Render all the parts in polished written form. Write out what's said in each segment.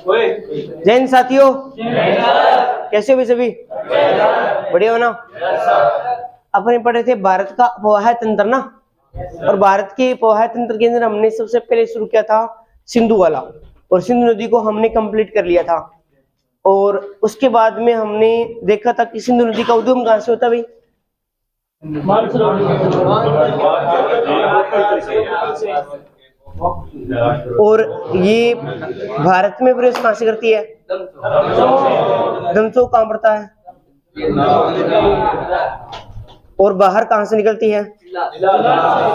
जैन साथियों, कैसे हो भी सभी? बढ़िया हो ना? अपने पढ़े थे भारत का अपोहा तंत्र ना, और भारत के अपोहा तंत्र के अंदर हमने सबसे पहले शुरू किया था सिंधु वाला, और सिंधु नदी को हमने कंप्लीट कर लिया था। और उसके बाद में हमने देखा था कि सिंधु नदी का उद्गम कहां से होता भाई? और ये भारत में प्रवेश कहां से करती है? दमसो कहां पड़ता है? और बाहर कहां से निकलती है?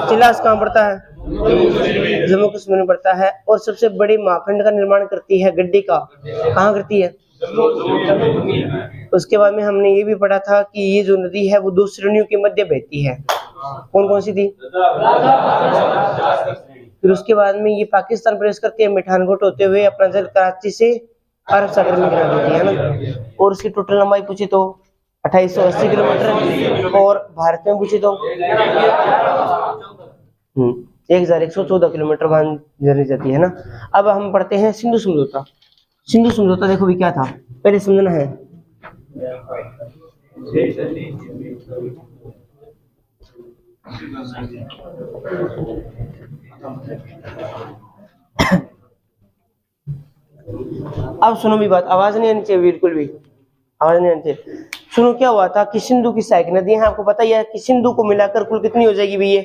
चिलास कहां पड़ता है? जम्मू कश्मीर में पड़ता है। और सबसे बड़ी महाखंड का निर्माण करती है गड्डी का, कहां करती है? उसके बाद में हमने ये भी पढ़ा था कि ये जो नदी है वो दो श्रेणियों के मध्य बहती है। कौन कौन सी थी? फिर उसके बाद में ये पाकिस्तान प्रवेश करती है मिठानकोट होते हुए, अपना जल कराची से अरब सागर में गिरा देती है ना। और उसकी टोटल लंबाई पूछी तो 2880 किलोमीटर, और भारत में पूछी तो 1114 किलोमीटर वहां जानी जाती है ना। अब हम पढ़ते हैं सिंधु समझौता। सिंधु समझौता देखो भी क्या था, पहले समझना है। अब सुनो भी बात, आवाज नहीं आनी चाहिए, बिल्कुल भी आवाज नहीं आनी चाहिए। सुनो क्या हुआ था कि सिंधु की सहायक नदियां हैं, आपको पता ही है कि सिंधु को मिलाकर कुल कितनी हो जाएगी भैया?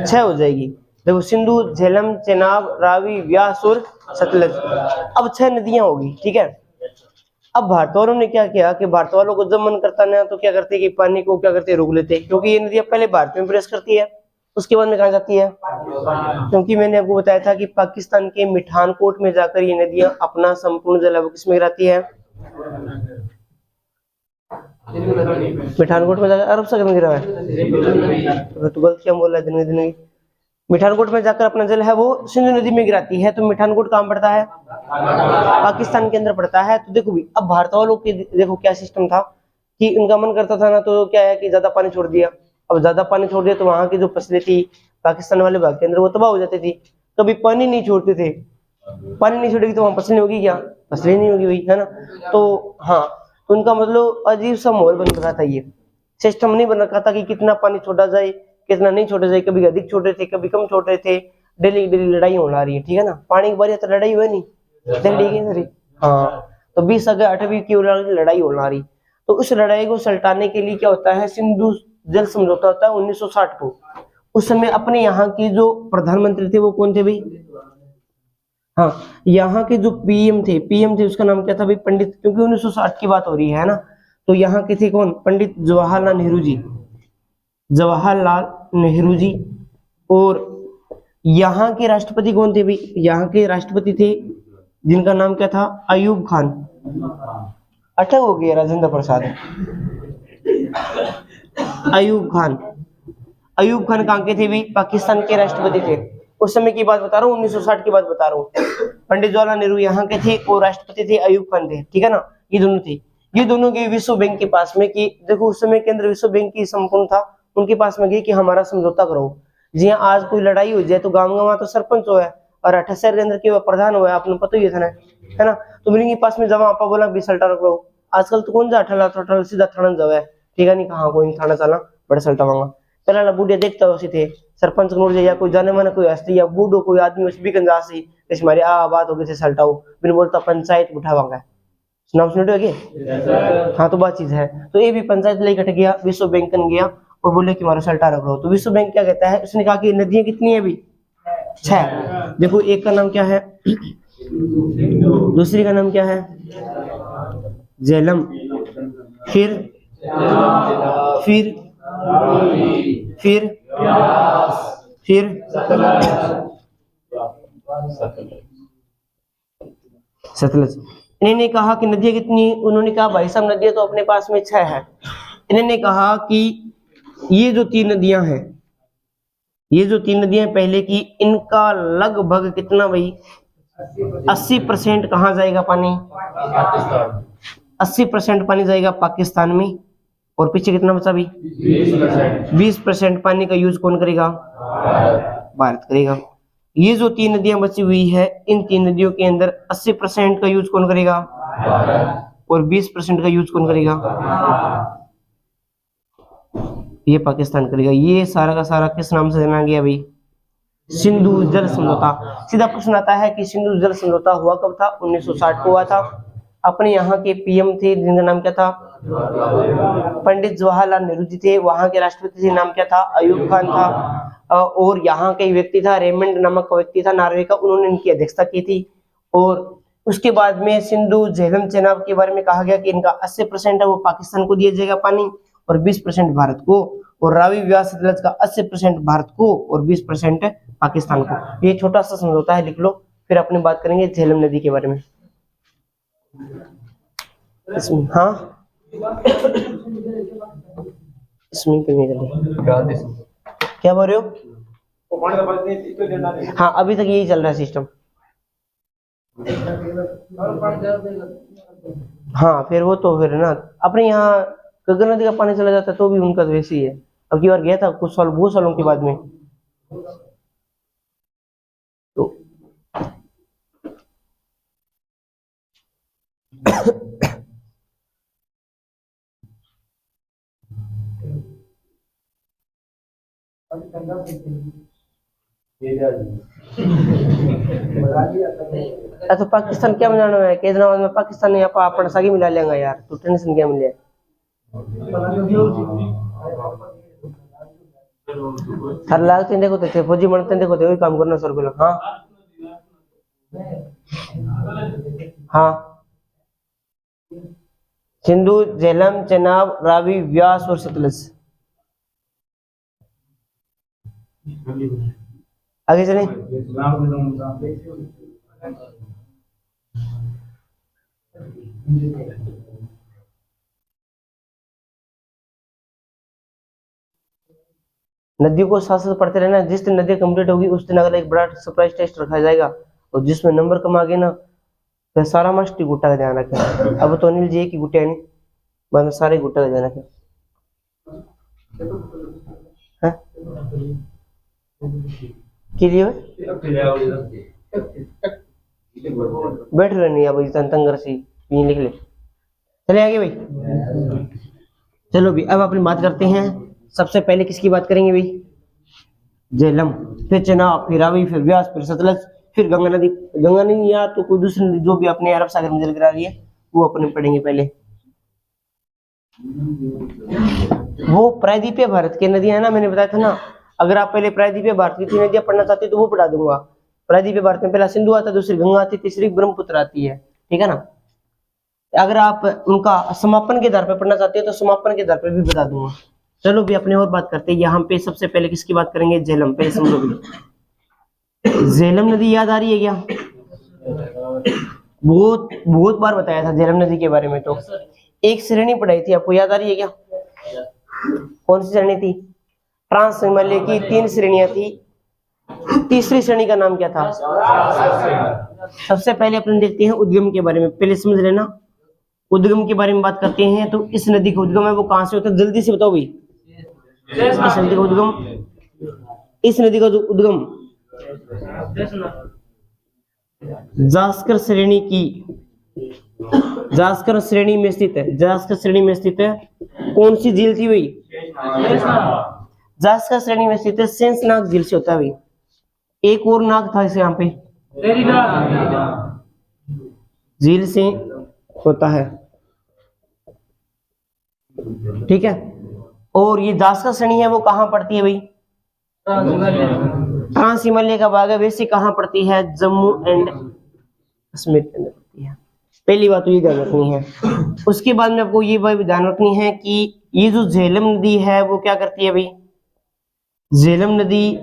6 हो जाएगी। देखो सिंधु, झेलम, चेनाब, रावी, व्यास और सतलज, अब 6 नदियां होगी, ठीक है। अब भारत वालों ने क्या किया कि भारत वालों को जब मन करता ना तो क्या करते कि पानी को क्या करते, रोक लेते, क्योंकि ये नदियां पहले भारत में प्रवेश करती है, उसके बाद में कहा जाती है, क्योंकि मैंने आपको बताया था कि पाकिस्तान के मिठानकोट में जाकर ये नदियां अपना संपूर्ण जल किसमें गिराती है? मिठानकोट में जाकर अरब सागर में गिरा है। तो गलत क्या बोल रहा है? दिन मिठानकोट में जाकर अपना जल है वो सिंधु नदी में गिराती है। तो मिठानकोट कहां पड़ता है? पाकिस्तान के अंदर पड़ता है। तो देखो भी अब भारत वालों के देखो क्या सिस्टम था कि उनका मन करता था ना तो क्या है कि ज्यादा पानी छोड़ दिया। अब ज्यादा पानी छोड़ दिया तो वहां की जो फसलें थी पाकिस्तान वाले भाग के अंदर वो तबाह हो जाती थी। कभी पानी नहीं छोड़ते थे, पानी नहीं छोड़ेगी तो वहां फसलें होगी क्या? फसलें नहीं होगी भाई, है ना। तो हाँ, तो उनका मतलब अजीब सा माहौल बन रखा था, ये सिस्टम नहीं बन रखा था कि कितना पानी छोड़ा जाए कितना नहीं छोड़ा जाए। कभी अधिक छोड़ रहे थे, कभी कम छोड़ रहे थे, डेली डेली लड़ाई होना रही है, ठीक है ना। पानी की बारी तो लड़ाई हुई नहीं, हाँ। तो 20 अगस्त 8वीं की लड़ाई होना रही। तो उस लड़ाई को सल्टाने के लिए क्या होता है, सिंधु जल समझौता होता है 1960 को। उस समय अपने यहाँ के जो प्रधानमंत्री थे वो कौन थे भाई? हाँ, यहाँ के जो पीएम थे उसका नाम क्या था भाई? पंडित, क्योंकि 1960 की बात हो रही है ना। तो यहाँ के थे कौन? पंडित जवाहरलाल नेहरू जी, जवाहरलाल नेहरू जी। और यहाँ के राष्ट्रपति कौन थे भाई? यहाँ के राष्ट्रपति थे जिनका नाम क्या था? अयूब खान। अटक हो गया राजेंद्र प्रसाद। अयूब खान, अयूब खान कहाँ के थे भाई? पाकिस्तान के राष्ट्रपति थे। उस समय की बात बता रहा हूँ, 1960 की बात बता रहा हूँ। पंडित जवाहरलाल नेहरू यहाँ के थे और राष्ट्रपति थे अयूब खान थे, ठीक है ना। ये दोनों थे, ये दोनों गए विश्व बैंक के पास में कि देखो उस समय के अंदर विश्व बैंक की संपूर्ण था, उनके पास में गए कि हमारा समझौता करो। जी आज कोई लड़ाई हो जाए तो गाँव गाँव तो सरपंच हो है और 28 शहर के अंदर के प्रधान हुआ है, आपने पता ही था ना, है ना। तो मेरे पास में जमा आपा बोला भी सल्टा रख लो। आजकल तो कौन जा अठारह सीधा थाना जाओ है, ठीक है नहीं, कहाँ कोई थाना चला बड़े सल्टा मांगा। पहला बूढ़े देखता हो थे सरपंच नोट या कोई जाने माना कोई हस्ती या बूढ़ो कोई आदमी उस भी कंजासी इस मारी बात हो गई थी सल्टाओ बिन बोलता पंचायत उठावांगा, नाम सुन रहे हो? हाँ, तो बात चीज है। तो ये भी पंचायत लेकर गया, विश्व बैंक गया और बोले कि हमारा सल्टा रख लो। तो विश्व बैंक क्या कहता है, उसने कहा कि नदियां कितनी है अभी? 6। देखो एक का नाम क्या है, दूसरी का नाम क्या है? झेलम, फिर सतलज। इन्होंने कहा कि नदियां कितनी? उन्होंने कहा भाई साहब नदियां तो अपने पास में 6 है। इन्होंने कहा कि ये जो 3 नदियां हैं, ये जो 3 नदियां पहले की, इनका लगभग कितना भाई? 80% कहाँ जाएगा पानी? 80% पानी जाएगा पाकिस्तान में, और पीछे कितना बचा भी? 20% पानी का यूज कौन करेगा? भारत करेगा। ये जो 3 नदियां बची हुई है, इन 3 नदियों के अंदर 80% का यूज कौन करेगा और 20% का यूज कौन करेगा? ये पाकिस्तान करेगा। ये सारा का सारा किस नाम से जाना गया भाई? सिंधु जल समझौता। सीधा प्रश्न आता है कि सिंधु जल समझौता हुआ कब था? 1960 को हुआ था। अपने यहाँ के पीएम थे जिनका नाम क्या था? पंडित जवाहरलाल नेहरू जी थे। वहां के राष्ट्रपति जी नाम क्या था? अयूब खान था। और यहाँ के व्यक्ति था रेमंड नामक का व्यक्ति था नॉर्वे का, उन्होंने इनकी अध्यक्षता की थी। और उसके बाद में सिंधु झेलम चेनाब के बारे में कहा गया कि इनका 80% है वो पाकिस्तान को दिया जाएगा पानी और 20% भारत को, और रावी व्यास सतलज का 80% भारत को और 20% पाकिस्तान को। ये छोटा सा समझौता है, लिख लो। फिर अपनी बात करेंगे झेलम नदी के बारे में। हाँ इसमें क्या बोल रहे हो? हाँ अभी तक यही चल रहा है सिस्टम। हाँ फिर वो तो फिर ना अपने यहाँ गंगा नदी का पानी चला जाता है तो भी उनका तो वैसे ही है। अब की बार गया था कुछ साल, बहुत सालों के बाद में। तो तो पाकिस्तान क्या बनाना है? कैदराबाद में पाकिस्तान ने अपना सागी मिला लेंगे यार, तो टेंशन क्या मिले? हर लागते देखो थे फौजी बनते देखो थे वही काम करना सर को। हाँ सिंधु झेलम चेनाब रावी व्यास और सतलज। आगे चलें। नदियों को साथ साथ पढ़ते रहना। जिस दिन नदी कंप्लीट होगी उस दिन अगला एक बड़ा सरप्राइज टेस्ट रखा जाएगा, और जिसमें नंबर कम आ गए ना फिर सारा मस्ट गुट्टा का ध्यान रखें। अब तो अनिल जी की गुट्टे नहीं, बाद में सारे गुट्टा का ध्यान रखें। के लिए बैठ रहे नहीं अब तंग सी लिख ले। चले आगे भाई। चलो भी अब अपनी बात करते हैं। सबसे पहले किसकी बात करेंगे भाई? झेलम, फिर चेनाब, फिर रावी, फिर व्यास, फिर सतलज, फिर गंगा नदी। गंगा नहीं या तो कोई दूसरी नदी जो भी अपने अरब सागर में जल गिरा रही है वो अपने पढ़ेंगे पहले। वो प्रायद्वीपीय भारत की नदियां है ना, मैंने बताया था ना। अगर आप पहले प्रायद्वीपीय भारत की 3 नदियां पढ़ना चाहते हो तो वो पढ़ा दूंगा। प्रायद्वीपीय भारत में पहला सिंधु आता है, दूसरी गंगा आती है, तीसरी ब्रह्मपुत्र आती है, ठीक है ना। अगर आप उनका समापन के आधार पर पढ़ना चाहते हो तो समापन के आधार पर भी बता दूंगा। चलो भी अपने और बात करते हैं। यहाँ पे सबसे पहले किसकी बात करेंगे? झेलम। पहले समझो भी झेलम नदी याद आ रही है क्या? बहुत बहुत बार बताया था झेलम नदी के बारे में। तो एक श्रेणी पढ़ाई थी, आपको याद आ रही है क्या? कौन सी श्रेणी थी? ट्रांस हिमालय की 3 श्रेणियां थी। तीसरी श्रेणी का नाम क्या था? सबसे पहले अपन देखते हैं उद्गम के बारे में। पहले समझ लेना उद्गम के बारे में बात करते हैं। तो इस नदी का उद्गम है वो कहां से होता है? जल्दी से बताओ भाई। इस नदी का उद्गम, इस नदी का जो उद्गम जास्कर श्रेणी की, जास्कर श्रेणी में स्थित है। जास्कर श्रेणी में स्थित है कौन सी झील थी भाई? जास्कर श्रेणी में स्थित है शेषनाग झील से होता है भाई। एक और नाग था इसे यहाँ पे झील से होता है, ठीक है। और ये जास्कर श्रेणी है वो कहाँ पड़ती है भाई? ट्रांस हिमालय का भाग है। वैसे कहाँ पड़ती है? जम्मू एंड कश्मीर के अंदर पड़ती है। पहली बात तो ये ध्यान रखनी है। उसके बाद में आपको ये बात ध्यान रखनी है कि ये जो झेलम नदी है वो क्या करती है भाई? झेलम नदी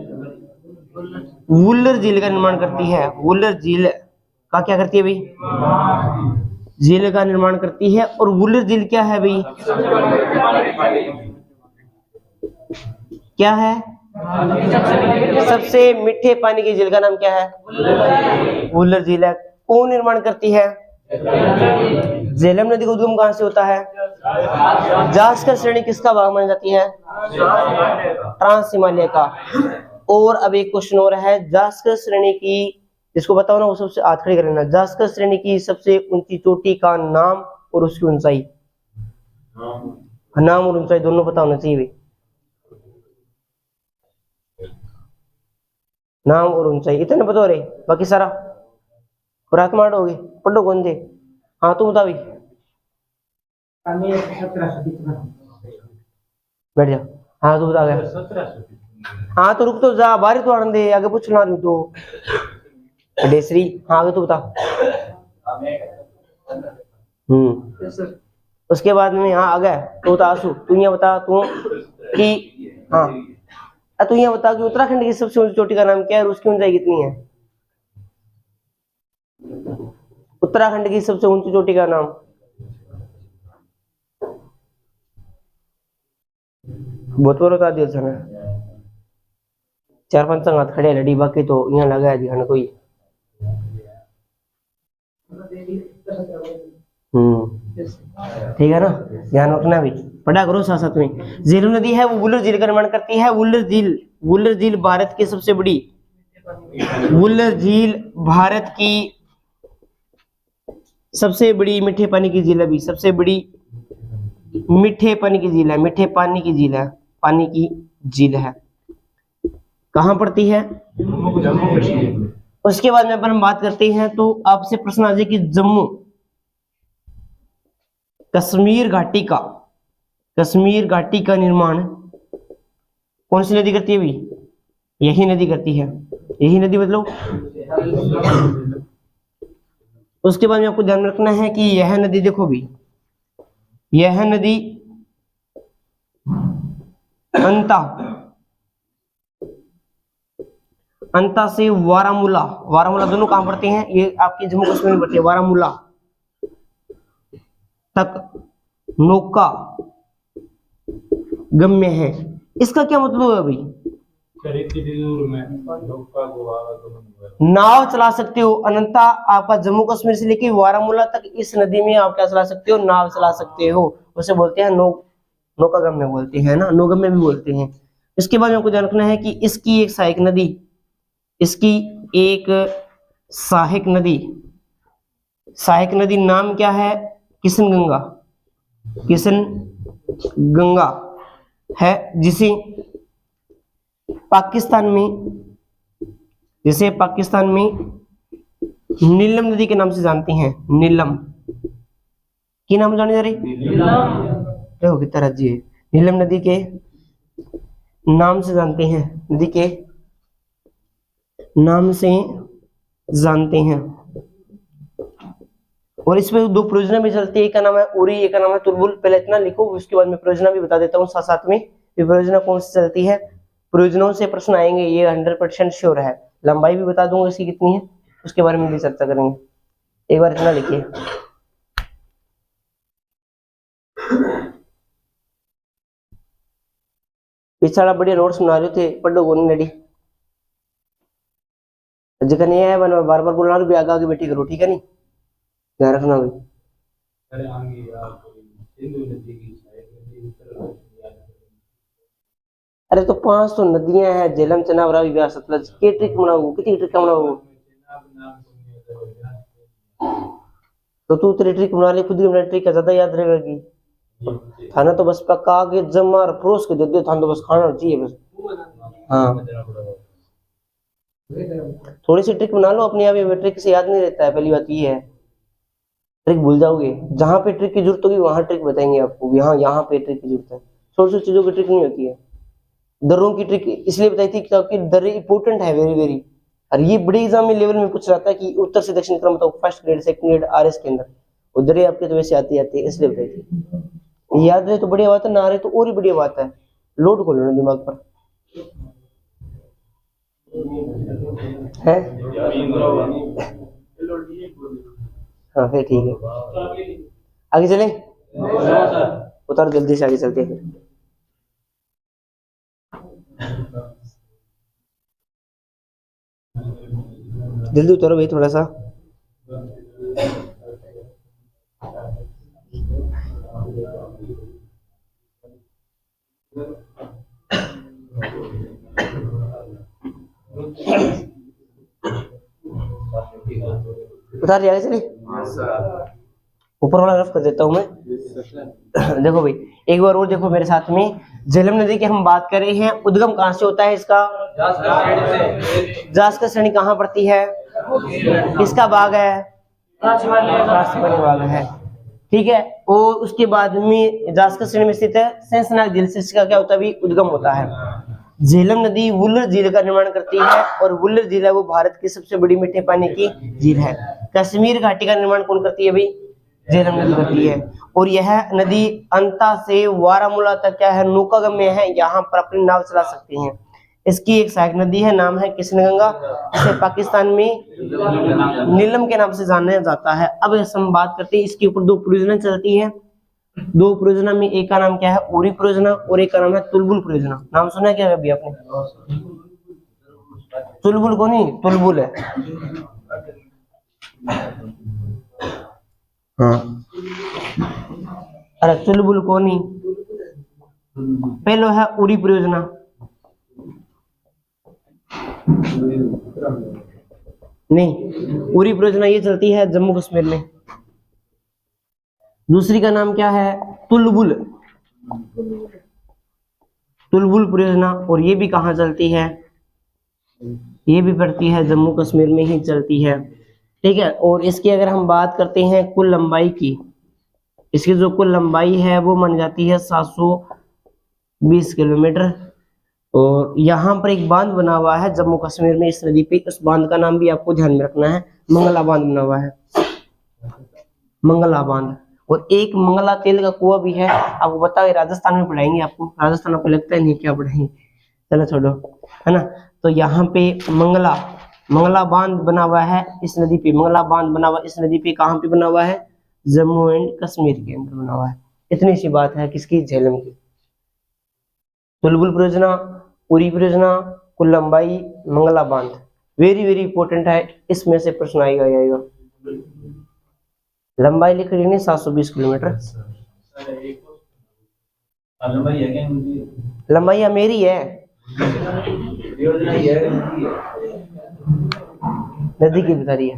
वुलर झील का निर्माण करती है। वुलर झील का क्या करती है भाई? झील का निर्माण करती है। और वुलर झील क्या है भाई? क्या है? सबसे मीठे पानी की झील का नाम क्या है? वुलर झील है। कौन निर्माण करती है? झेलम नदी का उद्गम कहां से होता है? जास्कर श्रेणी किसका भाग मानी जाती है? ट्रांस हिमालय का। और अब एक क्वेश्चन और है, जास्कर श्रेणी की, जिसको बताओ ना वो सबसे हाथ खड़े कर लेना, जास्कर श्रेणी की सबसे ऊंची चोटी का नाम और उसकी ऊंचाई। नाम और ऊंचाई दोनों पता होना चाहिए भाई। नाम और ऊंचाई इतने पता हो रहे, बाकी सारा रात मार हो गए, पढ़ो कौन थे। हाँ तू बता भाई, बैठ जा। हाँ तू बता गया। हाँ तो रुक तो जा, बारी तो आने दे, आगे पूछ ला रही तो डेसरी। हाँ आगे तू बता। उसके बाद में हाँ आ गया तो बता आंसू, तू ये बता तू कि हाँ तू ये बता कि उत्तराखंड की सबसे ऊंची चोटी का नाम क्या है और उसकी ऊंचाई कितनी है। उत्तराखंड की सबसे ऊंची चोटी का नाम। बहुत बार बता दिया था, 4-5 संग खड़े लड़ी, बाकी तो यहाँ लगा है ध्यान कोई। ठीक है ना, ध्यान रखना भी, पढ़ा करो साथ साथ में। झेलम नदी है वो वुलर झील का निर्माण करती है। वुलर झील भारत की सबसे बड़ी, वुलर झील भारत की सबसे बड़ी मीठे पानी की झील है भी, सबसे बड़ी मीठे पानी की झील है, मीठे पानी की झील है, पानी की झील है। कहाँ पड़ती है, उसके बाद में अपन बात करते हैं तो आपसे प्रश्न आ जाए कि जम्मू कश्मीर घाटी का निर्माण कौन सी नदी करती है भी, यही नदी करती है, यही नदी मतलब। उसके बाद में आपको ध्यान रखना है कि यह नदी देखो भी, यह नदी अंता से वारामूला दोनों कहां पड़ते हैं, ये आपके जम्मू कश्मीर में पड़ते हैं, वारामूला तक नौका गम्य है। इसका क्या मतलब है भाई, नाव चला सकते हो अनंता, आपका जम्मू कश्मीर से लेके वारामूला तक इस नदी में आप क्या चला सकते हो, नाव चला सकते हो, उसे बोलते हैं नौकागम्य बोलते हैं ना, नौगम्य भी बोलते हैं। इसके बाद आपको ध्यान रखना है कि इसकी एक सहायक नदी नाम क्या है, किशन गंगा है, जिसे पाकिस्तान में नीलम नदी के नाम से जानते हैं। नीलम की नाम जाने जा रही, देखो कितना राज्य है, नीलम नदी के नाम से जानते हैं, नदी के नाम से जानते हैं। और इसमें 2 परियोजना भी चलती है, एक का नाम है उरी, एक का नाम है तुलबुल। पहले इतना लिखो, उसके बाद में परियोजना भी बता देता हूँ साथ साथ में, ये परियोजना कौन सी चलती है। परियोजनाओं से प्रश्न आएंगे, ये 100% श्योर है। लंबाई भी बता दूंगा इसकी कितनी है, उसके बारे में भी चर्चा करेंगे। एक बार इतना लिखिए, पिछड़ा बढ़िया नोट्स बना रहे थे, पढ़ो गोनी लड़ी जगह नहीं है, मैंने बार बार बोल रहा हूँ, आगे आगे बैठी करो, ठीक है नहीं, ध्यान रखना भाई। अरे तो 5 तो नदियां हैं, झेलम, चनाब, रावी, ब्यास, सतलज, के ट्रिक बनाओ, कितनी ट्रिक बनाओ, तो तू तेरी ट्रिक बना ले, खुद की बना ट्रिक ज्यादा याद रहेगी। खाना तो बस पका के जमा और परोस के दे दो, थाना तो बस खाना चाहिए बस। हाँ थोड़ी सी ट्रिक बना लो अपने आप, ये ट्रिक से याद नहीं रहता है, पहली बात ये है, ट्रिक भूल जाओगे। जहां पे ट्रिक की जरूरत होगी वहां ट्रिक बताएंगे आपको, यहाँ पे ट्रिक की जरूरत है, छोटी छोटी चीजों की ट्रिक नहीं होती है। दर्रों की ट्रिक इसलिए बताई थी क्योंकि दर्रे इंपोर्टेंट है, वेरी वेरी, और ये बड़े एग्जाम में लेवल में पूछ रहा था कि उत्तर से दक्षिण क्रम बताओ, first grade second grade RS के अंदर, उधर ही आपके तो वैसे आती आती है, इसलिए बताई थी। याद रहे तो बढ़िया बात है, ना रहे तो और ही बढ़िया बात है, लोड को लेना दिमाग पर है। हाँ फिर ठीक है, आगे चले, उतार जल्दी से, आगे चलते हैं। जल्दी उतारो भाई थोड़ा सा। उतार दिया चलिए, ऊपर वाला रफ कर देता हूं मैं। देखो भाई एक बार और देखो मेरे साथ में, झेलम नदी की हम बात कर रहे हैं, उद्गम कहां से होता है इसका? जास्कर श्रेणी कहां पड़ती है? किसका भाग है? राष्ट्रपति भाग है, ठीक है। और उसके बाद में जास्कर श्रेणी में स्थित है शेषनाग झील से इसका क्या होता है? भी उद्गम होता है। झेलम नदी वुलर झील का निर्माण करती है, और वुलर झील है वो भारत की सबसे बड़ी मीठे पानी की झील है। कश्मीर घाटी का निर्माण कौन करती है भाई? झेलम नदी करती है। और यह नदी अंता से वारामूला तक क्या है? नौकागम्य है, यहाँ पर अपनी नाव चला सकते हैं। इसकी एक सहायक नदी है, नाम है कृष्णगंगा, इसे पाकिस्तान में नीलम के नाम से जाना जाता है। अब हम बात करते हैं, इसके ऊपर दो परियोजना चलती है। दो परियोजना में एक का नाम क्या है? उरी परियोजना, और एक का नाम है तुलबुल परियोजना। नाम सुना है क्या अभी आपने? तुलबुल को नहीं, तुलबुल है। हाँ, अरे तुलबुल को नहीं। पहलो है उरी परियोजना, नहीं, उरी परियोजना ये चलती है जम्मू कश्मीर में। दूसरी का नाम क्या है? तुलबुल, तुलबुल परियोजना, और ये भी कहाँ चलती है? ये भी पड़ती है जम्मू कश्मीर में ही चलती है, ठीक है। और इसकी अगर हम बात करते हैं कुल लंबाई की, इसकी जो कुल लंबाई है वो मान जाती है 720 किलोमीटर। और यहाँ पर एक बांध बना हुआ है जम्मू कश्मीर में इस नदी पे, उस बांध का नाम भी आपको ध्यान में रखना है, मंगला बांध बना हुआ है, मंगला बांध। और एक मंगला तेल का कुआं भी है, आपको पता है राजस्थान में पढ़ाएंगे, आपको राजस्थान आपको लगता है नहीं क्या पढ़ाएंगे, चलो छोड़ो, है ना। तो यहाँ पे मंगला बांध बना हुआ है इस नदी पे, मंगला बांध बना हुआ इस नदी पे, कहाँ पे बना हुआ है? जम्मू एंड कश्मीर के अंदर बना हुआ है। इतनी सी बात है किसकी? झेलम की। तुलबुल परियोजना, उरी परियोजना, कुल लंबाई, मंगला बांध, वेरी वेरी इंपॉर्टेंट है, इसमें से प्रश्न आएगा। लंबाई लिख लेंगे 720 किलोमीटर। लंबाई मेरी है, नदी की बता रही है,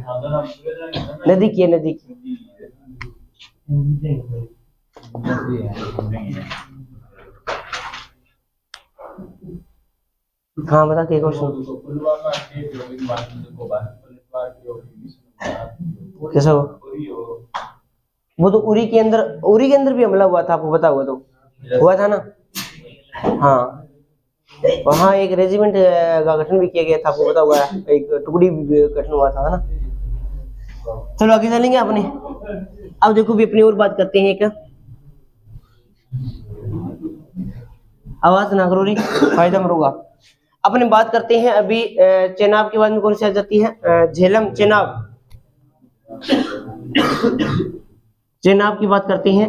नदी की है, नदी की। हाँ बता के क्वेश्चन कैसा हो? वो तो उरी के अंदर भी हमला हुआ था, आपको पता हुआ? तो हुआ था ना, हाँ। वहाँ एक रेजिमेंट का गठन भी किया गया था, आपको पता हुआ है, एक टुकड़ी भी गठन हुआ था, है ना। चलो आगे चलेंगे अपने। अब देखो भी अपनी और बात करते हैं, एक आवाज ना करो रे, फायदा मरोगा। अपने बात करते हैं अभी चेनाब के बाद में कौन सी आ जाती है? झेलम, चेनाब। चेनाब की बात करते हैं।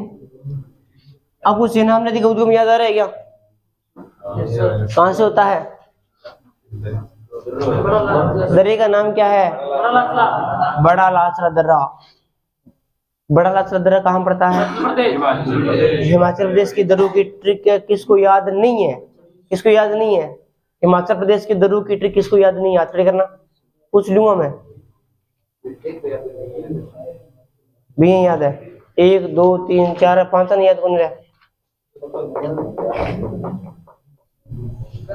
आपको चेनाब नदी का उद्गम याद आ रहा है क्या? कहां से होता है? दर्रे का नाम क्या है? बड़ा लाचला दर्रा। बड़ा लाचला दर्रा कहाँ पड़ता है? हिमाचल प्रदेश की दर्रों की ट्रिक किसको याद नहीं है? किसको याद नहीं है? हिमाचल प्रदेश की दर्रों की ट्रिक किसको याद नहीं है? हाथ खड़े करना, पूछ लूंगा मैं। भी याद है? 1 2 3 4 5 नहीं याद कौन रहा?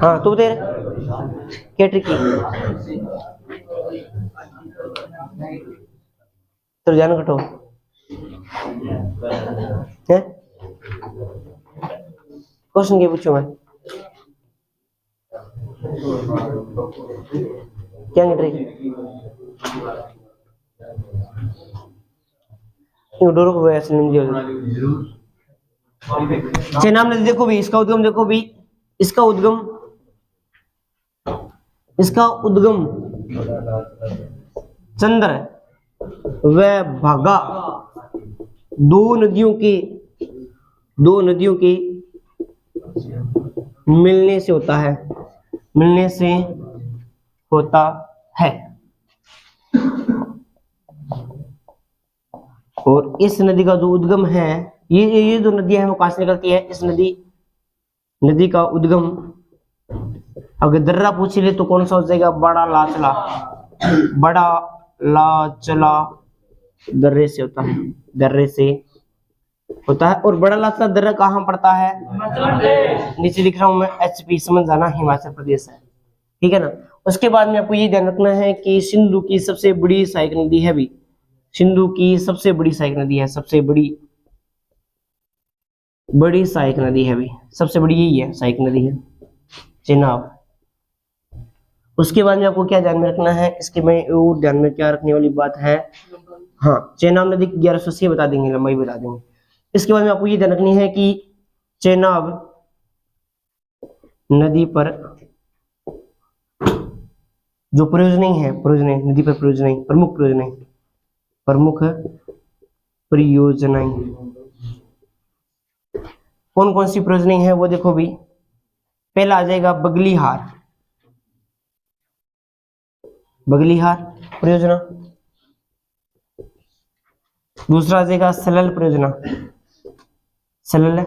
हाँ तू बता क्या ट्रिक की? तो जान कटो है, क्वेश्चन क्या पूछो मैं? क्या ट्रिक? डोरो को चेनाब नदी देखो भी, इसका उद्गम देखो भी, इसका उद्गम चंद्र व भागा दो नदियों के मिलने से होता है, और इस नदी का जो उद्गम है, ये जो नदियां हैं वो कहां से निकलती है? इस नदी का उद्गम अगर दर्रा पूछ ले तो कौन सा हो जाएगा? बड़ा लाचला दर्रे से होता है, दर्रे से होता है। और बड़ा लासा दर्रा कहाँ पड़ता है? नीचे लिख रहा हूं मैं, HP, समझ जाना, हिमाचल प्रदेश है, ठीक है ना। उसके बाद में आपको ये ध्यान रखना है कि सिंधु की सबसे बड़ी सहायक नदी है भी, सिंधु की सबसे बड़ी सहायक नदी है, सबसे बड़ी सहायक नदी है भी, सबसे बड़ी यही है, सहायक नदी है चेनाब। उसके बाद में आपको क्या ध्यान में रखना है, इसके में और ध्यान में क्या रखने वाली बात है, हाँ, चेनाब नदी की 1180 बता देंगे, लंबाई बता देंगे। इसके बाद में आपको ये ध्यान रखनी है कि चेनाब नदी पर जो परियोजनाएं हैं, परियोजनाएं नदी पर परियोजनाएं, प्रमुख परियोजनाएं कौन कौन सी परियोजनाएं हैं वो देखो भी। पहला आ जाएगा बगलीहार, बगलीहार परियोजना। दूसरा आ जाएगा सलल परियोजना, सलल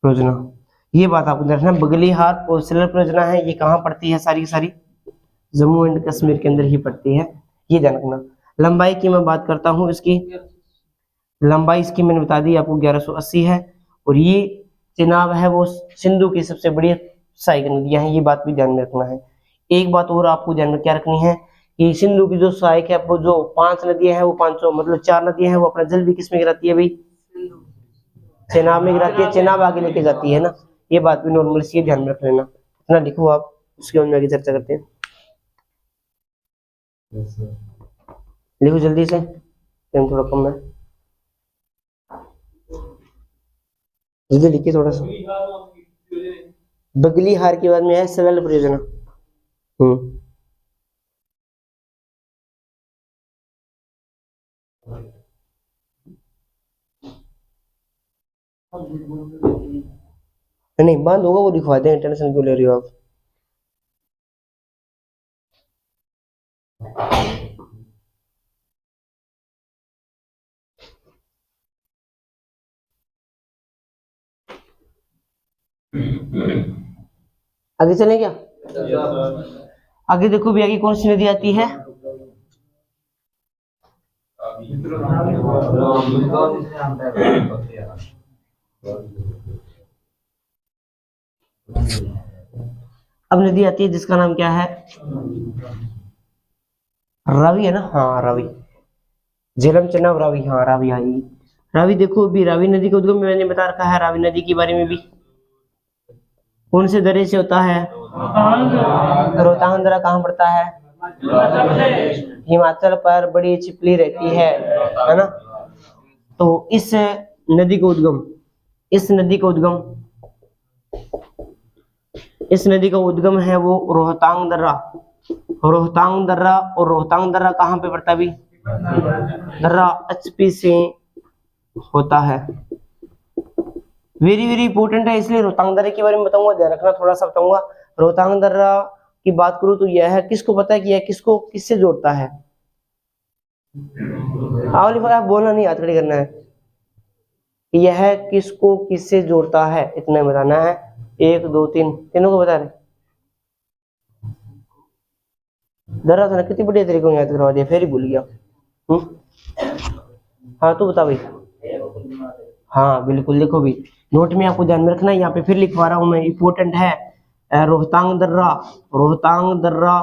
परियोजना। ये बात आपको ध्यान रखना, बगलीहार और सलल परियोजना है, ये कहाँ पड़ती है, सारी की सारी जम्मू एंड कश्मीर के अंदर ही पड़ती है, ये ध्यान रखना। लंबाई की मैं बात करता हूँ, इसकी लंबाई इसकी मैंने बता दी आपको 1180 है। और ये चेनाब है वो सिंधु की सबसे बड़ी सहायक नदियां हैं, ये बात भी ध्यान में रखना है। एक बात और आपको ध्यान में क्या रखनी है कि सिंधु की जो सहायक है, वो जो 5 नदियां हैं, वो 5 मतलब 4 नदियां हैं, वो अपना जल भी किसमें गिराती है भाई, चेनाब में गिराती है, चेनाब आगे लेके जाती है ना, ये बात भी नॉर्मल सी ध्यान में रख लेना। इतना लिखो आप, उसके बाद में आगे चर्चा करते हैं। लिखो जल्दी से, टाइम थोड़ा कम है, जल्दी लिखिए थोड़ा सा। बगलीहार के बाद में है सलल परियोजना। नहीं बंद होगा, वो दिखवा दें, टेंशन क्यों ले रही हो आप। आगे चलें क्या? आगे देखो भी, आगे कौन सी नदी आती है, अब नदी आती है जिसका नाम क्या है, रावी है ना, हाँ रावी, झेलम चेनाब रावी, हाँ रावी आई। रावी देखो भी, रावी नदी का उद्गम मैंने बता रखा है, रावी नदी के बारे में भी। कौन से दर्रे से होता है, रोहतांग दर्रा कहाँ पड़ता है, हिमाचल पर बड़ी चिपली रहती है ना। तो इस नदी का उद्गम, इस नदी का उद्गम है वो रोहतांग दर्रा, रोहतांग दर्रा। और रोहतांग दर्रा कहाँ पे पड़ता है भी, दर्रा HP से होता है। वेरी वेरी इंपॉर्टेंट है, इसलिए रोहतांग दर्रे के बारे में बताऊंगा, ध्यान रखना, थोड़ा सा बताऊंगा। रोहतांग दर्रा की बात करूं तो यह है, किसको पता है कि यह किसको किससे जोड़ता है, आप बोलना नहीं, हाथ खड़ी करना है, यह किसको किससे जोड़ता है, इतना बताना है। 1 2 3 तीनों को बता रहे, दर्रा था ना, कितनी बढ़िया तरीके से याद करवा दिया, फिर ही भूल गया। हाँ तो बता भाई, हाँ बिल्कुल, देखो भी नोट में आपको ध्यान में रखना है, यहाँ पे फिर लिखवा रहा हूं मैं, इंपॉर्टेंट है। रोहतांग दर्रा, रोहतांग दर्रा,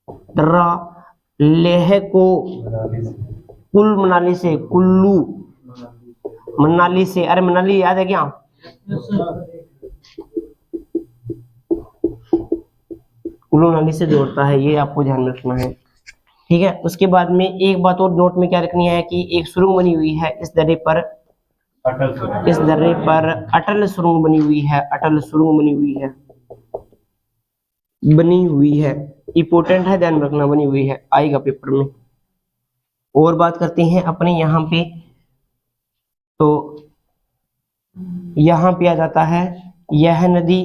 दर्रा लेह को कुल मनाली से, कुल्लू मनाली से, अरे मनाली याद है क्या, कुल्लू मनाली से जोड़ता है, ये आपको ध्यान में रखना है, ठीक है। उसके बाद में एक बात और नोट में क्या रखनी है कि एक सुरंग बनी हुई है इस दर्रे पर, इस दर्रे पर अटल सुरंग बनी हुई है, अटल सुरंग बनी हुई है, इंपॉर्टेंट है, ध्यान रखना, बनी हुई है, आएगा पेपर में। और बात करते हैं अपने यहाँ पे, तो यहाँ पे आ जाता है, यह नदी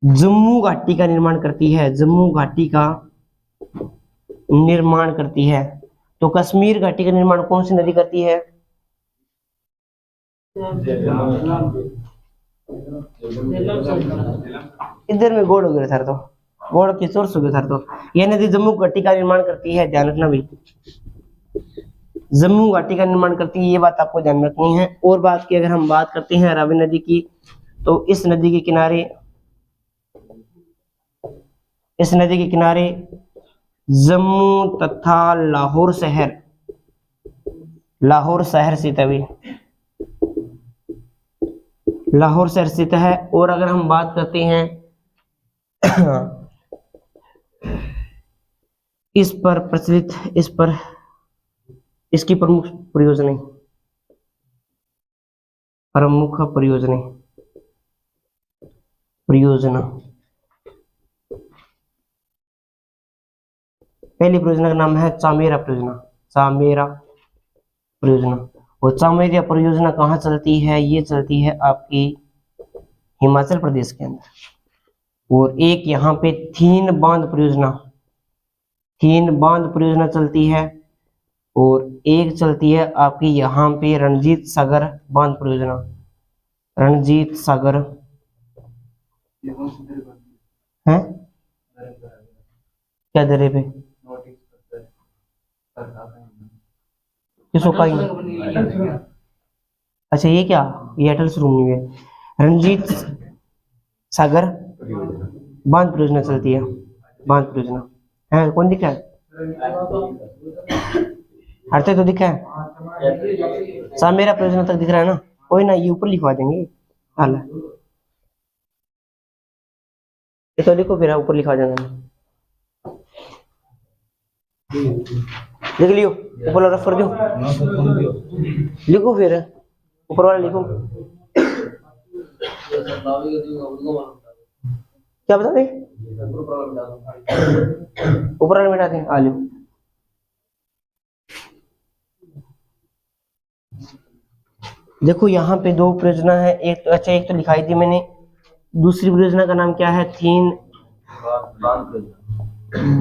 जम्मू घाटी का निर्माण करती है, जम्मू घाटी का निर्माण करती है। तो कश्मीर घाटी का निर्माण कौन सी नदी करती है, इधर में गोड़ हो गया सर, तो और किस और सुबह सर तो यह नदी जम्मू घाटी का निर्माण करती है, ध्यान रखना भाई, जम्मू घाटी का निर्माण करती है, ये बात आपको ध्यान रखनी है। और बात की अगर हम बात करते हैं रावी नदी की, तो इस नदी के किनारे जम्मू तथा लाहौर शहर स्थित है, लाहौर शहर स्थित है। और अगर हम बात करते हैं इसकी प्रमुख परियोजना पहली परियोजना का नाम है चामेरा परियोजना। और चामेरा परियोजना कहाँ चलती है? ये चलती है आपकी हिमाचल प्रदेश के अंदर। और एक यहाँ पे थीन बांध परियोजना चलती है, और एक चलती है आपकी यहाँ पे रणजीत सागर बांध परियोजना, रणजीत सागर है क्या दरे पे किसको पाई? अच्छा ये क्या, ये अटल शुरू नहीं है, रणजीत सागर बांध परियोजना चलती है, बांध परियोजना है। कौन दिखा है? हरते तो दिखा है, चामेरा परियोजना तक दिख रहा है ना, कोई ना, ये ऊपर लिखवा देंगे। हाल ये तो लिखो, फिर ऊपर लिखवा देंगे, लिख लियो, ऊपर वाला रफ कर दो, लिखो फिर ऊपर वाला लिखो। क्या बता दे? ऊपर वाला मिटा दें, आ लो। देखो यहाँ पे दो परियोजना है, एक तो अच्छा, एक तो लिखाई थी मैंने, दूसरी परियोजना का नाम क्या है? थीन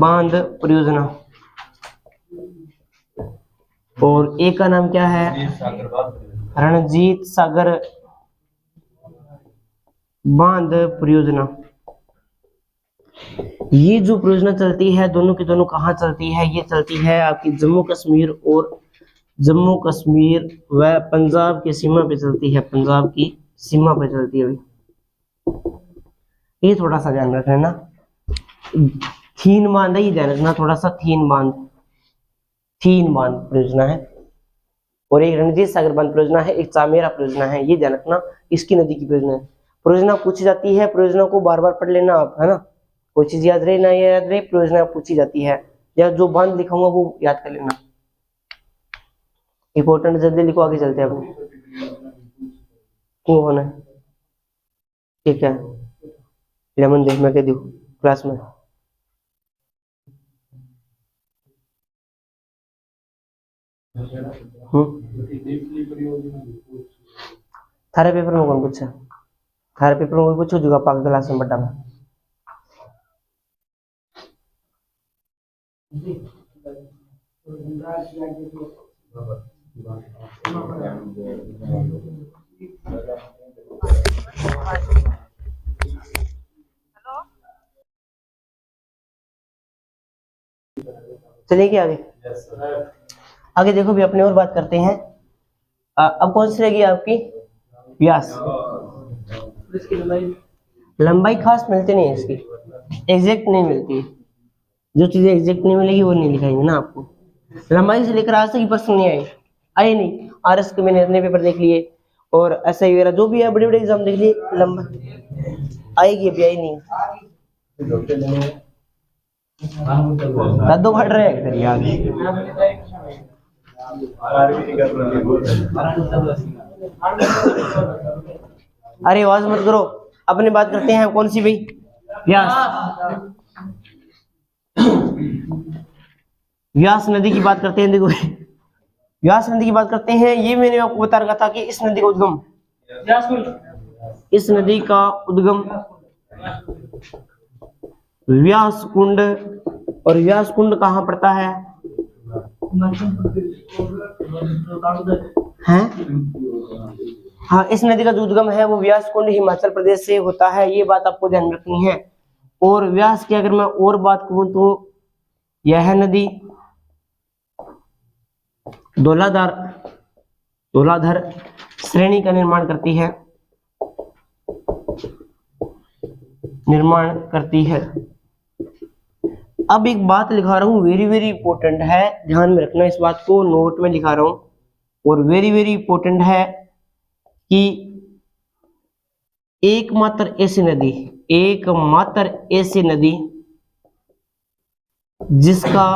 बांध परियोजना। और एक का नाम क्या है? रणजीत सागर बांध परियोजना। ये जो परियोजना चलती है, दोनों की दोनों कहाँ चलती है? ये चलती है आपकी जम्मू कश्मीर व पंजाब की सीमा पे चलती है, पंजाब की सीमा पे चलती है। ये थोड़ा सा ध्यान रखना ना, थीन बांध है, ये ध्यान रखना थोड़ा सा, थीन बांध परियोजना है, और एक रणजीत सागर बांध परियोजना है, एक चामेरा परियोजना है, ये ध्यान रखना, इसकी नदी की परियोजना है। परियोजना पूछी जाती है, परियोजना को बार बार पढ़ लेना आप, है ना, कोई चीज याद रहे ना याद रहे, परियोजना पूछी जाती है, या जो बांध लिखाऊंगा वो याद कर लेना, इंपॉर्टेंट, जल्दी लिखो, आगे चलते हैं अपने क्यों होना है। ठीक है, लेमन देख मैं कह दू क्लास में। थारे पेपर में कौन पूछा? थारे पेपर में पूछो जो पाक क्लास में बड़ा में। चलिए आगे आगे देखो भी अपने और बात करते हैं। अब कौन सी रहेगी आपकी? व्यास। लंबाई खास मिलती नहीं है इसकी, एग्जैक्ट नहीं मिलती, जो चीजें एग्जैक्ट नहीं मिलेगी वो नहीं लिखाएंगे ना आपको। लंबाई से लेकर आज तक प्रश्न नहीं आए नहीं, आरएस के मैंने इतने पेपर देख लिए, और एसआई वगैरह जो भी है बड़े बड़े एग्जाम देख लिए, लंबा आएगी अभी आई नहीं। दो बढ़ रहे हैं यार, अरे आवाज मत करो, अपनी बात करते हैं कौन सी भाई? व्यास। व्यास नदी की बात करते हैं। देखो व्यास नदी की बात करते हैं, ये मैंने आपको बता रखा था कि इस नदी का उद्गम, इस नदी का उद्गम व्यास कुंड, और व्यास कुंड कहाँ पड़ता है? हैं? हाँ, इस नदी का जो उद्गम है वो व्यास कुंड हिमाचल प्रदेश से होता है, ये बात आपको ध्यान रखनी है। और व्यास की अगर मैं और बात करूं तो यह नदी धौलाधर श्रेणी का निर्माण करती है। अब एक बात लिखा रहा हूं, वेरी वेरी इंपॉर्टेंट है, ध्यान में रखना, इस बात को नोट में लिखा रहा हूं, और वेरी वेरी इंपॉर्टेंट है कि एकमात्र ऐसी नदी जिसका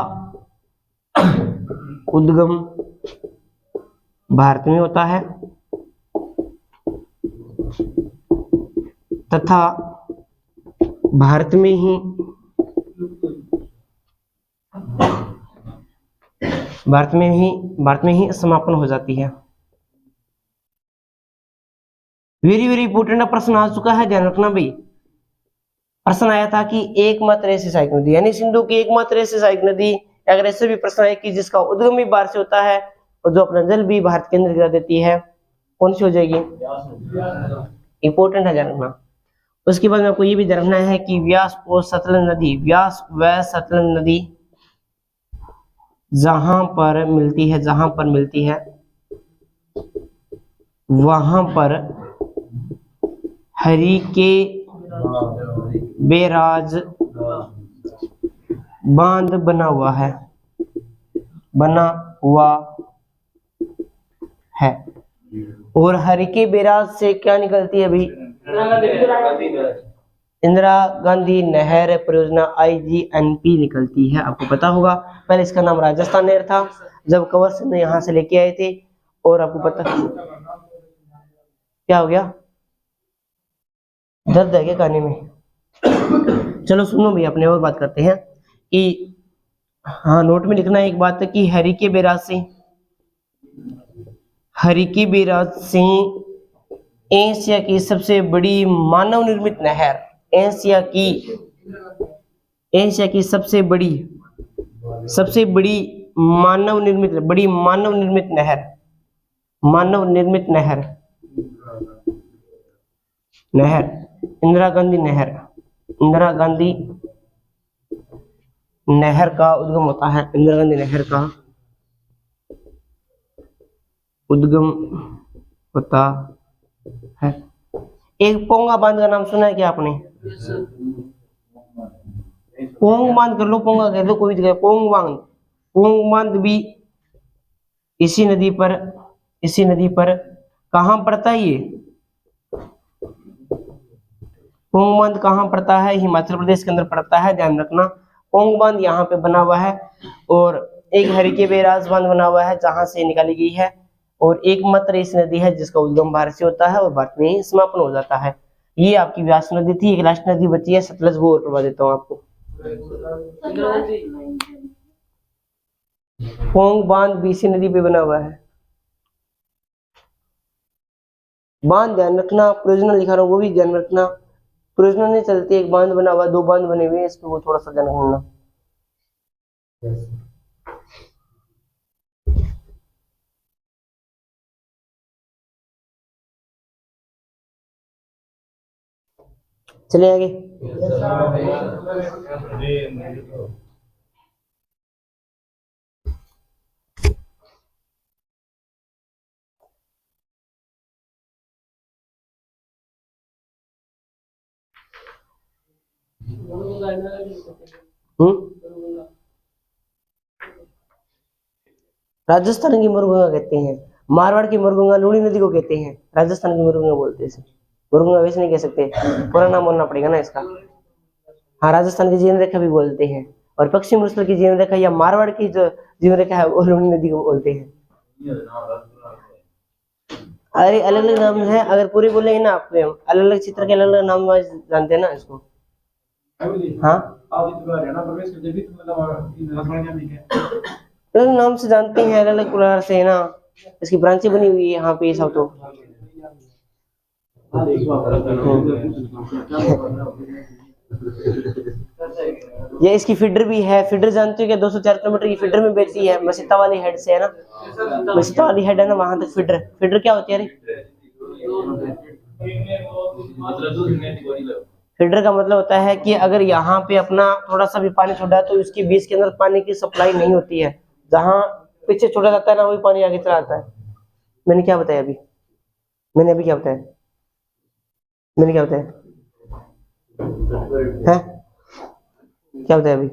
उद्गम भारत में होता है तथा भारत में ही समापन हो जाती है। वेरी वेरी इंपॉर्टेंट प्रश्न आ चुका है, ध्यान रखना भाई। प्रश्न आया था कि एकमात्र ऐसी सहायक नदी, यानी सिंधु की एकमात्र ऐसी सहायक नदी, अगर ऐसे भी प्रश्न आए कि जिसका उद्गम भी भारत से होता है और जो अपना जल भी भारत के अंदर गिरा देती है, कौन सी हो जाएगी? इंपॉर्टेंट है, ध्यान रखना। उसके बाद में आपको ये भी ध्यान रखना है कि व्यास व सतलज नदी जहां पर मिलती है वहां पर हरिके बैराज बांध बना हुआ है। और हरिके बैराज से क्या निकलती है भाई? इंदिरा गांधी नहर परियोजना IGNP निकलती है, आपको पता होगा। पहले इसका नाम राजस्थान नहर था, जब कंवर सिंह यहां से लेके आए थे। और आपको पता क्या हो गया? दर्द है क्या काने में? चलो सुनो भाई, अपने और बात करते हैं कि हाँ, नोट में लिखना है एक बात है कि हरिके बैराज से एशिया की सबसे बड़ी मानव निर्मित नहर, एशिया की सबसे बड़ी मानव निर्मित नहर इंदिरा गांधी नहर का उद्गम होता है। इंदिरा गांधी नहर का उद्गम होता है। एक पोंगा बांध का नाम सुना है क्या आपने? पोंग बांध कर लो, पोंगा कह दो, कोई जगह पोंग बांध भी इसी नदी पर कहां पड़ता है? ये पोंग बांध कहां पड़ता है? हिमाचल प्रदेश के अंदर पड़ता है, ध्यान रखना। पोंग बांध यहाँ पे बना हुआ है, और एक हरिके बैराज बांध बना हुआ है जहां से निकाली गई है, और एकमात्र ऐसी नदी है जिसका उद्गम भारत से होता है और भारत में ही समापन हो जाता है। ये आपकी व्यास नदी थी। एक लास्ट नदी बची है सतलज, वो और करवा देता हूँ आपको। पोंग बांध भी इसी नदी पे बना हुआ है। बांध ध्यान रखना, परियोजना लिखा रहा हूँ वो भी ध्यान रखना। परियोजना नहीं चलती, एक बांध बना हुआ, 2 बांध बने हुए हैं, इस पे वो थोड़ा सा ध्यान रखना। चलिए आगे। राजस्थान की मुरगंगा कहते हैं, मारवाड़ की मुरगंगा लूणी नदी को कहते हैं, राजस्थान की मुरगंगा बोलते हैं। मुरगंगा वैसे नहीं कह सकते, पूरा नाम बोलना पड़ेगा ना इसका। हाँ, राजस्थान की जीवन रेखा भी बोलते हैं, और पश्चिम उत्तर की जीवन रेखा या मारवाड़ की जो जीवन रेखा है वो लूणी नदी को बोलते हैं। अरे अलग अलग नाम है, अगर पूरे बोलेंगे ना आप, अलग अलग क्षेत्र के अलग अलग नाम जानते हैं ना इसको। हाँ, अलग नाम से जानते हैं, अलग अलग प्रकार से है ना, इसकी ब्रांचें बनी हुई है यहाँ पे सब। तो ये इसकी फीडर भी है। फीडर जानते हो क्या? 204 किलोमीटर की फीडर में बेचती है, मसीता वाली हेड से, है ना, मसीता वाली हेड है ना, वहां तक फीडर क्या होती है? अरे फिल्टर का मतलब होता है कि अगर यहाँ पे अपना थोड़ा सा भी पानी छोड़ा है तो इसके बीच के अंदर पानी की सप्लाई नहीं होती है, जहाँ पीछे छोड़ा जाता है ना वही पानी आगे चला आता है। मैंने क्या बताया अभी? मैंने अभी क्या बताया? मैंने क्या बताया है? क्या बताया अभी?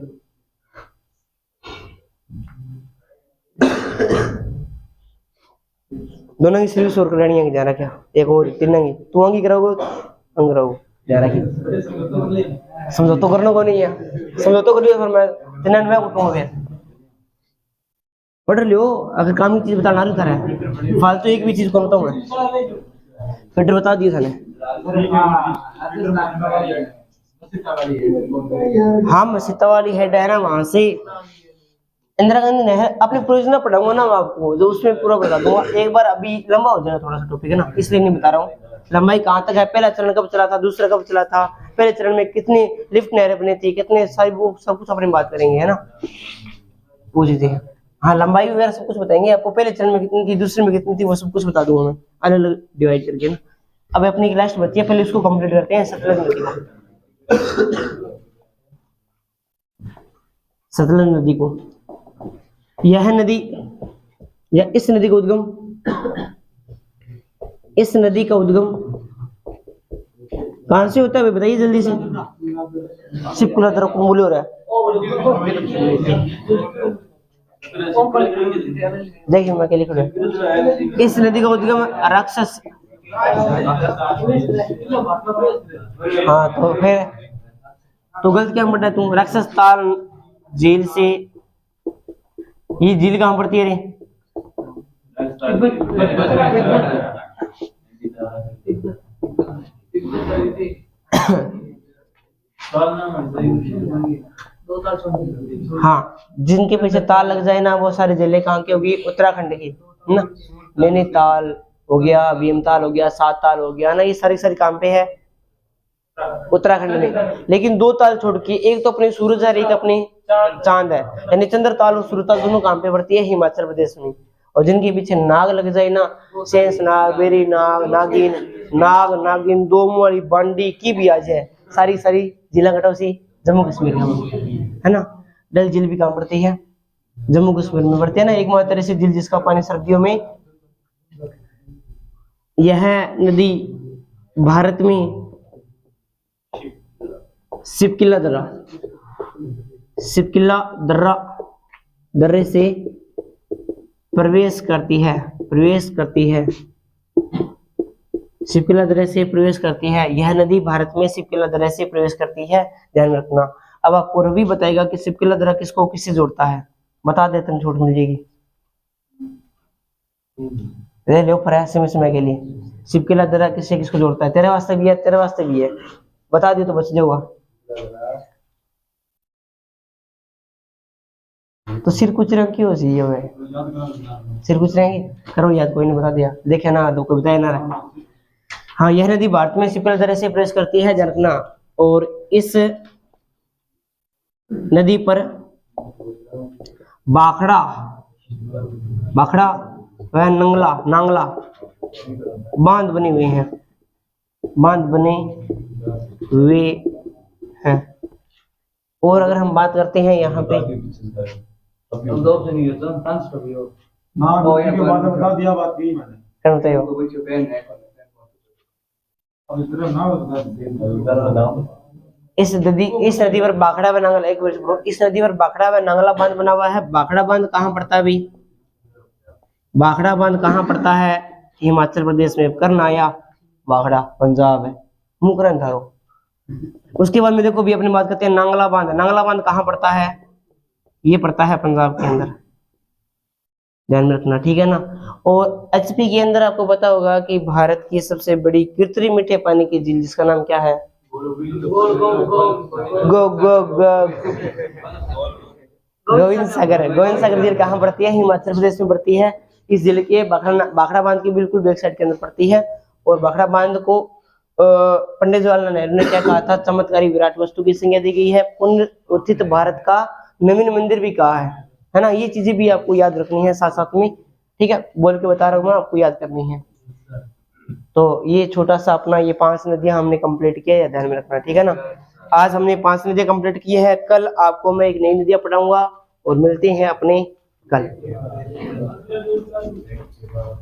दोनों की सर्विस और करानी है जा रहा क्या? एक और तीन की तू अंगी कराओगे अंग कराओ जा रहा की समझो तो करने को नहीं है, समझो तो कर लियो फिर मैं तीन में उठूंगा फिर पढ़ लियो। अगर काम की चीज बताना नहीं था फालतू एक भी चीज को बताऊं मैं फिल्टर बता दिया था। हाँ मसीता वाली हेड है ना, वहां से इंदिरा गांधी नहर अपनी परियोजना पढ़ाऊंगा ना मैं आपको, जो उसमें पूरा बता दूंगा। एक बार अभी लंबा हो जाएगा थोड़ा सा टॉपिक है ना, इसलिए नहीं बता रहा हूँ लंबाई कहाँ तक है। पहला चरण कब चला था, दूसरा कब चला था, पहले चरण में कितनी लिफ्ट नहरें बनी थी, कितने सारी, वो सब कुछ अपनी बात करेंगे है ना, वो चीजें। हाँ लंबाई वगैरह सब कुछ बताएंगे आपको, पहले चरण में कितनी थी, दूसरे में कितनी थी, वो सब कुछ बता दूंगा मैं अलग अलग डिवाइड करके ना। अब अपनी क्लास बची है, पहले उसको कंप्लीट करते हैं। सतलज नदी को, सतलज नदी को, यह नदी या इस नदी का उद्गम, इस नदी का उद्गम कहां से होता है बताइए जल्दी से। सिपकुला तरफ को बोले हो रहा है, देखिए मैं अकेले खड़े। इस नदी का उद्गम राक्षस, हाँ तो फिर तो गलत क्या पढ़ा तुम, राक्षस ताल झील से। ये झील कहां पड़ती है रे? हाँ जिनके पीछे ताल लग जाए ना वो सारी जिले कहाँ की होगी? उत्तराखंड की है ना। नैनीताल हो गया, भीमताल हो गया, सात ताल हो गया ना, ये सारी सारी काम पे है उत्तराखंड में। लेकिन दो ताल छोड़ के, एक तो अपनी सूरज है और एक अपनी चांद है, यानी चंद्र ताल और सूरज ताल दोनों काम पे पड़ती है हिमाचल प्रदेश में। और जिनके पीछे नाग लग जाए ना, शेष नाग, बेरी नाग, नागिन नाग, नागिन दो मुंह वाली बांडी की भी आ जाए, सारी सारी जिला घटाओ जम्मू कश्मीर में है ना। डल झील भी कहाँ पड़ती है? जम्मू कश्मीर में पड़ती है ना, एकमात्र ऐसी झील जिसका पानी सर्दियों में, यह नदी भारत में सिपकिला दर्रा, सिपकिला दर्रा दर्रे से प्रवेश करती है, प्रवेश करती है, सिपकिला दर्रे से प्रवेश करती है। यह नदी भारत में सिपकिला दर्रे से प्रवेश करती है, ध्यान रखना। अब आपको रवि बताएगा कि सिपकिला दर्रा किसको किससे जोड़ता है, बता देते हैं, छूट मिल जाएगी। ले लो प्रयास में समय के लिए, सिपकिला दर्रा किससे किसको जोड़ता है? तेरे वास्ते भी है, तेरे वास्ते भी है, बता दियो तो बच जाऊंगा। तो सिर कुछ रंग की हो सी है, सिर कुछ रहेंगे करो याद, कोई नहीं बता दिया, देखे ना तो कोई बताया ना रहा। हाँ यह नदी भारत में सिपकिला दर्रे से प्रवेश करती है, जनकना। और इस नदी पर बाखड़ा, बाखड़ा वह नंगला, नांगला बांध बने हुए हैं, बांध बने हुए हैं। और अगर हम बात करते हैं यहाँ पे, क्या बताइए इस नदी पर बाखड़ा व नांगला, एक मिनट, इस नदी पर बाखड़ा व नांगला बांध बना हुआ है। बाखड़ा बांध कहाँ पड़ता है भाई? बाखड़ा बांध कहाँ पड़ता है? हिमाचल प्रदेश में, करनाया बाखड़ा पंजाब है, मुकरन थारो। उसके बाद में देखो भी अपनी बात करते हैं नांगला बांध, नांगला बांध कहाँ पड़ता है? ये पड़ता है पंजाब के अंदर, ध्यान में रखना, ठीक है ना। और एचपी के अंदर आपको पता होगा कि भारत की सबसे बड़ी कृत्रिम मीठे पानी की झील जिसका नाम क्या है? गो गो गो गोविंद सागर है। गोविंद सागर झील कहाँ पड़ती है? हिमाचल प्रदेश में पड़ती है। इस झील के बाखड़ा बांध की बिल्कुल बैक साइड के अंदर पड़ती है। और बाखड़ा बांध को पंडित जवाहरलाल नेहरू ने क्या कहा था? चमत्कारी विराट वस्तु की संज्ञा दी गई है। पुनरुत्थित भारत का नवीन मंदिर भी कहा है ना। ये चीजें भी आपको याद रखनी है साथ साथ में, ठीक है, बोल के बता रहा हूँ मैं, आपको याद करनी है। तो ये छोटा सा अपना ये 5 नदियां हमने कंप्लीट किया है, ध्यान में रखना, ठीक है ना। आज हमने 5 नदियां कंप्लीट की हैं, कल आपको मैं एक नई नदियां पढ़ाऊंगा और मिलते हैं अपने कल।